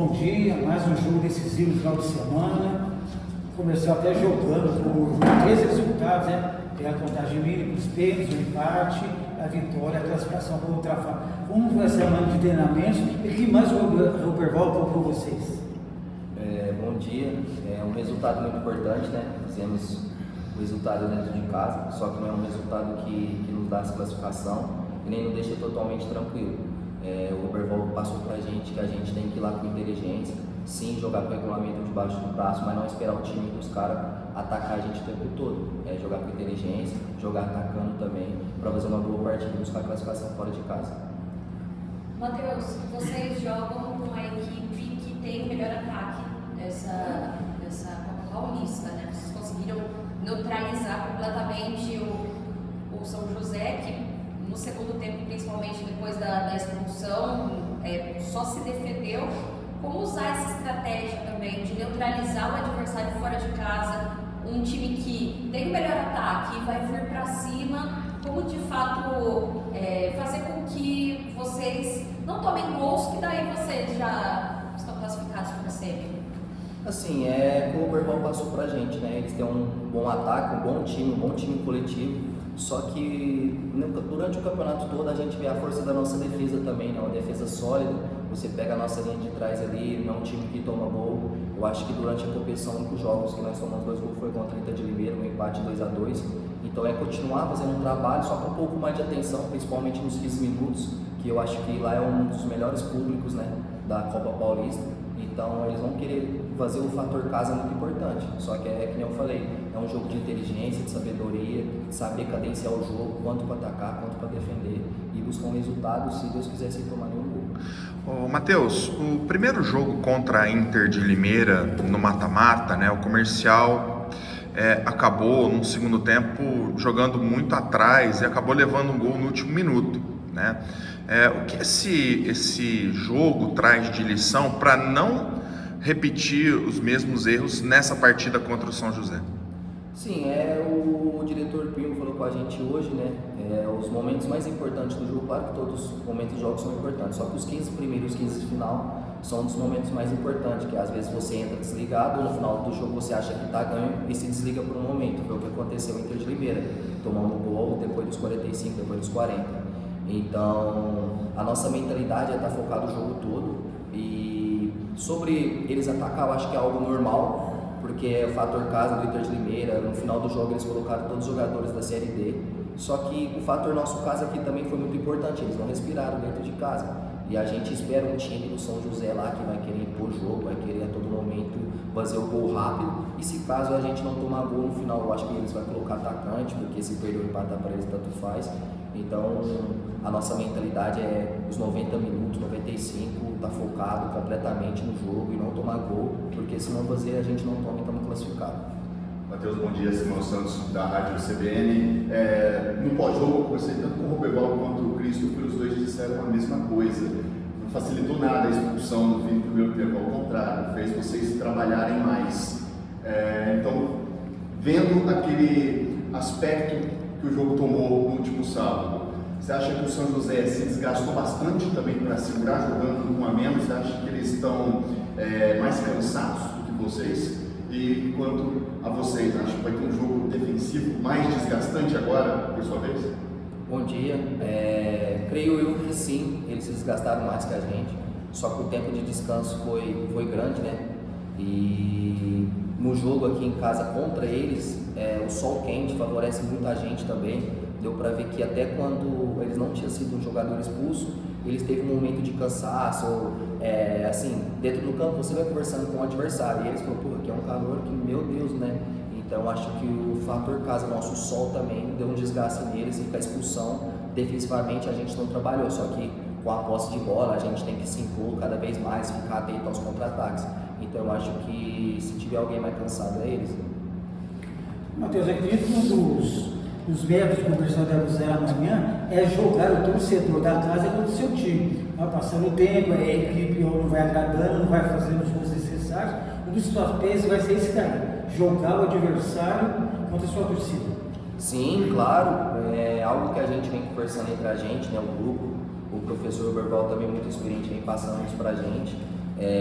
bom dia. Mais um jogo decisivo no final de semana. Começou até jogando por 3 resultados, né? Tem a contagem mínima, os pênaltis, o empate, a vitória, a classificação para outra fase. Como foi a semana de treinamento e o que mais o Roberval colocou vocês? Bom dia. É um resultado muito importante, né? Fizemos o resultado dentro de casa, só que não é um resultado que nos dá essa classificação e nem nos deixa totalmente tranquilo. O Roberval passou pra gente que a gente tem que ir lá com inteligência, sim, jogar com o regulamento debaixo do braço, mas não esperar o time dos caras atacar a gente o tempo todo. Jogar com inteligência, jogar atacando também, para fazer uma boa partida e buscar a classificação fora de casa. Matheus, vocês jogam com a equipe que tem o melhor ataque dessa Copa Paulista, né? Vocês conseguiram neutralizar completamente o São José, que no segundo tempo, principalmente depois da expulsão, só se defendeu. Como usar essa estratégia também de neutralizar o adversário fora de casa, um time que tem o melhor ataque e vai vir para cima, como de fato fazer com que vocês não tomem gols, que daí vocês já estão classificados para a semi? Assim, como o Roberval passou pra gente, né? Eles têm um bom ataque, um bom time coletivo. Só que durante o campeonato todo a gente vê a força da nossa defesa também, né? Uma defesa sólida. Você pega a nossa linha de trás ali, não é um time que toma gol. Eu acho que durante a competição, os únicos jogos que nós tomamos 2 gols foi contra a Inter de Limeira, um empate 2-2. Então continuar fazendo um trabalho, só com um pouco mais de atenção, principalmente nos 15 minutos, que eu acho que lá é um dos melhores públicos, né, da Copa Paulista. Então eles vão querer fazer o fator casa muito importante, só que que nem eu falei, é um jogo de inteligência, de sabedoria, de saber cadenciar o jogo, quanto para atacar, quanto para defender e buscar um resultado, se Deus quiser, sem tomar nenhum gol. Matheus, o primeiro jogo contra a Inter de Limeira no mata-mata, né, o Comercial acabou no segundo tempo jogando muito atrás e acabou levando um gol no último minuto, né? O que esse jogo traz de lição para não repetir os mesmos erros nessa partida contra o São José? Sim, o diretor Primo falou com a gente hoje, né? Os momentos mais importantes do jogo, claro que todos os momentos do jogo são importantes, só que os 15 primeiros e os 15 de final são um dos momentos mais importantes, que às vezes você entra desligado, no final do jogo você acha que está ganho e se desliga por um momento. Foi o que aconteceu em Inter de Limeira, tomando gol depois dos 45, depois dos 40. Então, a nossa mentalidade é estar focado o jogo todo e sobre eles atacar, eu acho que é algo normal, porque é o fator casa do Inter de Limeira. No final do jogo eles colocaram todos os jogadores da Série D, só que o fator nosso casa aqui também foi muito importante, eles não respiraram dentro de casa e a gente espera um time do São José lá que vai querer impor o jogo, vai querer a todo momento fazer o gol rápido e se caso a gente não tomar gol no final, eu acho que eles vão colocar atacante, porque se perder ou empatar para eles tanto faz. Então a nossa mentalidade é os 90 minutos, 95, tá focado completamente no jogo e não tomar gol, porque se não fazer a gente não toma e estamos classificados. Matheus, bom dia, Simão Santos da Rádio CBN. No pós-jogo, eu conversei tanto com o Roberval quanto o Cristo, que os dois disseram a mesma coisa. Não facilitou nada a expulsão no fim do primeiro tempo, ao contrário, fez vocês trabalharem mais. Então, vendo aquele aspecto que o jogo tomou no último sábado, você acha que o São José se desgastou bastante também para segurar jogando com a menos? Você acha que eles estão mais cansados do que vocês? E quanto a vocês, acho que vai ter um jogo defensivo mais desgastante agora, por sua vez? Bom dia. Creio eu que sim, eles se desgastaram mais que a gente, só que o tempo de descanso foi grande, né? E no jogo aqui em casa contra eles, o sol quente favorece muito a gente também. Deu para ver que até quando eles não tinham sido um jogador expulso, eles teve um momento de cansaço, assim, dentro do campo você vai conversando com o adversário e eles falam, pô, aqui é um calor que, meu Deus, né? Então acho que o fator casa nosso, o sol também deu um desgaste neles e com a expulsão, defensivamente a gente não trabalhou, só que com a posse de bola a gente tem que se impor cada vez mais, ficar atento aos contra-ataques. Então eu acho que se tiver alguém mais cansado é eles. Matheus, acredito que os métodos que o pessoal deve usar amanhã é jogar o torcedor da casa contra o seu time. Vai passando o tempo, a equipe não vai agradando, não vai fazendo os gols necessários. Um dos papéis vai ser esse cara, jogar o adversário contra a sua torcida. Sim, claro, é algo que a gente vem conversando entre a gente, né, o grupo. O professor Roberval também muito experiente vem passando isso pra gente.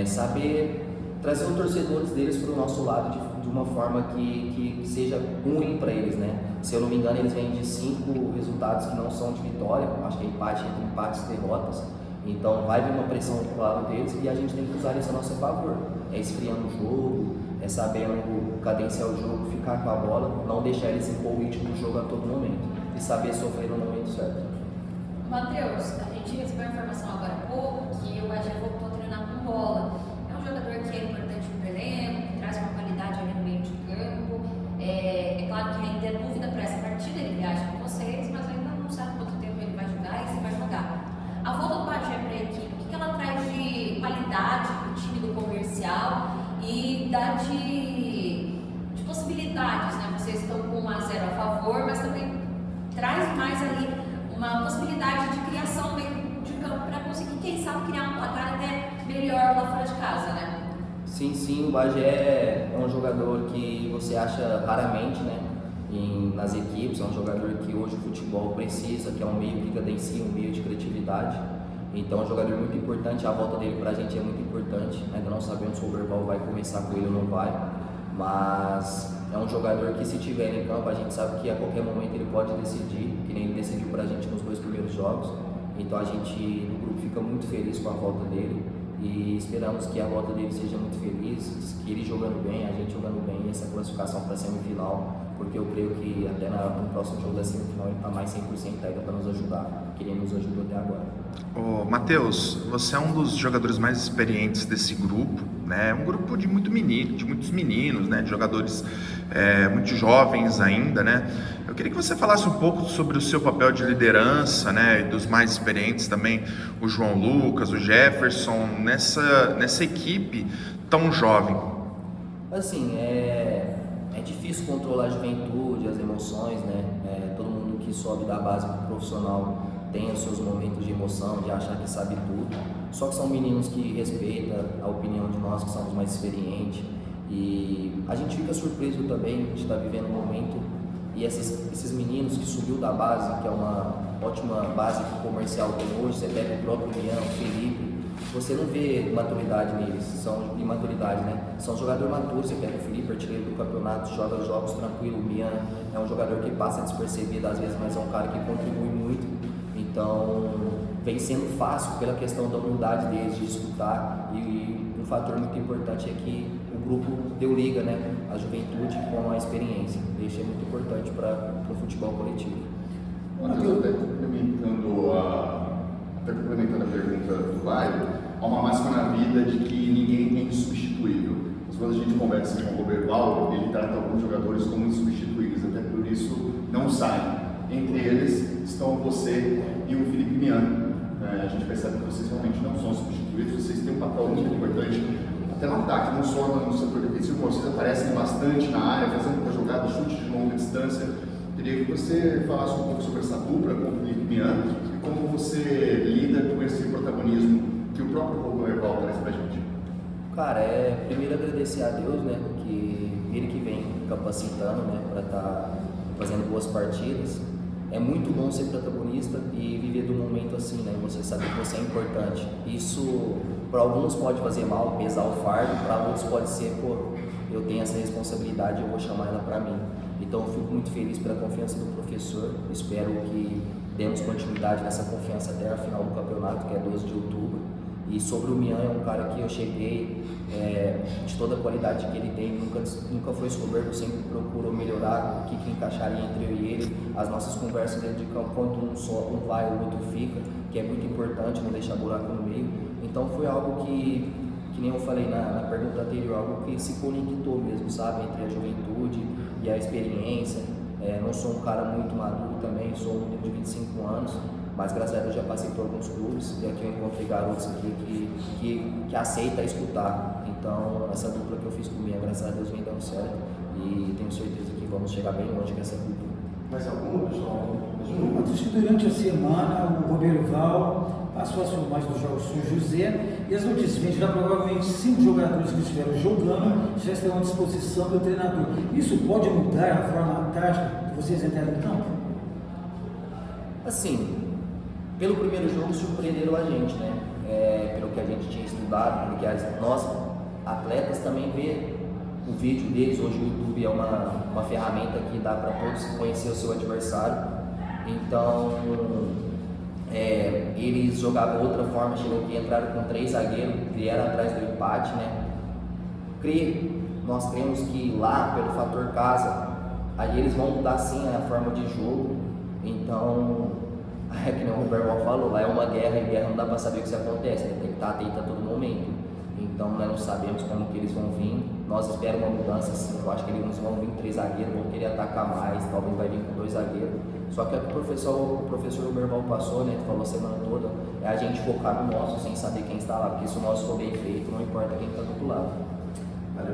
saber trazer os torcedores deles para o nosso lado de uma forma que seja ruim para eles, né? Se eu não me engano, eles vêm de 5 resultados que não são de vitória, acho que é empate entre empates e derrotas. Então vai vir uma pressão do lado deles e a gente tem que usar isso a nosso favor. É esfriando o jogo, é sabendo cadenciar o jogo, ficar com a bola, não deixar eles impor o ritmo do jogo a todo momento e saber sofrer no momento certo. Matheus, a gente recebeu a informação agora há pouco que o Bagé voltou a treinar com bola. É um jogador que é importante no elenco, que traz uma qualidade ali no meio de campo. É claro que ainda é dúvida para essa partida, ele viaja com vocês, mas ainda não sabe quanto tempo ele vai jogar e se vai jogar. A volta do Bagé para a equipe, o que ela traz de qualidade para o time do comercial e dá de possibilidades, né? Vocês estão com 1-0 a favor, mas também traz mais ali uma possibilidade de criação meio de campo para conseguir, quem sabe, criar um placar até melhor lá fora de casa, né? Sim, o Bagé é um jogador que você acha raramente, né, nas equipes. É um jogador que hoje o futebol precisa, que é um meio que cadencia, um meio de criatividade. Então é um jogador muito importante, a volta dele pra gente é muito importante. Ainda não sabemos se o Overval vai começar com ele ou não vai, mas é um jogador que, se tiver em campo, a gente sabe que a qualquer momento ele pode decidir, que nem ele decidiu pra gente nos 2 primeiros jogos. Então a gente no grupo fica muito feliz com a volta dele e esperamos que a volta dele seja muito feliz, que ele jogando bem, a gente jogando bem, essa classificação para a semifinal, porque eu creio que até no próximo jogo da semifinal ele está mais 100% ainda para nos ajudar, que ele nos ajudou até agora. Ô, Matheus, você é um dos jogadores mais experientes desse grupo, né? É um grupo de muitos meninos, né? De jogadores muito jovens ainda, né? Eu queria que você falasse um pouco sobre o seu papel de liderança, né? E dos mais experientes também, o João Lucas, o Jefferson, nessa equipe tão jovem. Assim, é difícil controlar a juventude, as emoções, né? Todo mundo que sobe da base pro profissional tem os seus momentos de emoção, de achar que sabe tudo. Só que são meninos que respeitam a opinião de nós que somos mais experientes. E a gente fica surpreso também de estar vivendo um momento. E esses meninos que subiu da base, que é uma ótima base que o comercial tem hoje, você pega o próprio Mian, o Felipe, você não vê maturidade neles, são imaturidade, né? São jogadores maturos, você pega o Felipe, artilheiro do campeonato, joga jogos tranquilo, o Mian é um jogador que passa despercebido às vezes, mas é um cara que contribui muito. Então, vem sendo fácil pela questão da humildade deles, de escutar, e um fator muito importante é que o grupo deu liga, né? A juventude com a experiência. Isso é muito importante para o futebol coletivo. Matheus, até complementando a pergunta do Bairro, há uma máxima na vida de que ninguém é insubstituível. Mas quando a gente conversa com o Overval, ele trata alguns jogadores como insubstituíveis, até por isso não saem. Entre eles estão você e o Felipe Mian. A gente percebe que vocês realmente não são substituídos, vocês têm um papel muito importante até no ataque, não só no setor defensivo, vocês aparecem bastante na área, fazendo muita jogada, chute de longa distância. Queria que você falasse um pouco sobre essa dupla com o Felipe Mian e como você lida com esse protagonismo que o próprio Overval traz pra gente. Cara, primeiro agradecer a Deus, né, que ele que vem capacitando, né, para estar fazendo boas partidas. É muito bom ser protagonista e viver do momento assim, né? Você sabe que você é importante. Isso para alguns pode fazer mal, pesar o fardo, para outros pode ser, eu tenho essa responsabilidade, eu vou chamar ela para mim. Então eu fico muito feliz pela confiança do professor, espero que demos continuidade nessa confiança até a final do campeonato, que é 12 de outubro. E sobre o Mian, é um cara que eu cheguei, de toda a qualidade que ele tem, nunca foi soberbo, sempre procurou melhorar o que encaixaria entre eu e ele, as nossas conversas dentro de campo, quando um vai, o outro fica, que é muito importante, não deixar buraco no meio. Então foi algo que nem eu falei na pergunta anterior, algo que se conectou mesmo, sabe, entre a juventude e a experiência. Não sou um cara muito maduro também, sou um menino de 25 anos, mas graças a Deus já passei por alguns clubes e aqui eu encontrei garotos aqui que aceitam escutar. Então essa dupla que eu fiz comigo, graças a Deus, vem dando certo e tenho certeza que vamos chegar bem longe com essa dupla. Mais alguma, pessoal? Durante a semana, o Overval passou a filmar dos jogos São José e as notícias vêm já provavelmente 5 jogadores que estiveram jogando já estão à disposição do treinador. Isso pode mudar a forma tática de vocês entrarem em campo? Assim, pelo primeiro jogo surpreenderam a gente, né? pelo que a gente tinha estudado, porque nós, atletas, também vê o vídeo deles. Hoje o YouTube é uma ferramenta que dá para todos conhecer o seu adversário. Então, eles jogavam outra forma, chegou aqui, entraram com 3 zagueiros, vieram atrás do empate, né? Nós cremos que lá, pelo fator casa, aí eles vão mudar sim a forma de jogo. Então, é que nem o Roberto falou, lá é uma guerra, e guerra não dá para saber o que acontece, né? Tem que estar atento a todo momento. Então, nós não sabemos como que eles vão vir. Nós esperamos uma mudança sim. Eu acho que eles vão vir 3 zagueiros, vão querer atacar mais, talvez vai vir com 2 zagueiros. Só que o professor Roberval passou, né, falou a semana toda, é a gente focar no nosso sem saber quem está lá, porque se o nosso for bem feito, não importa quem está do outro lado.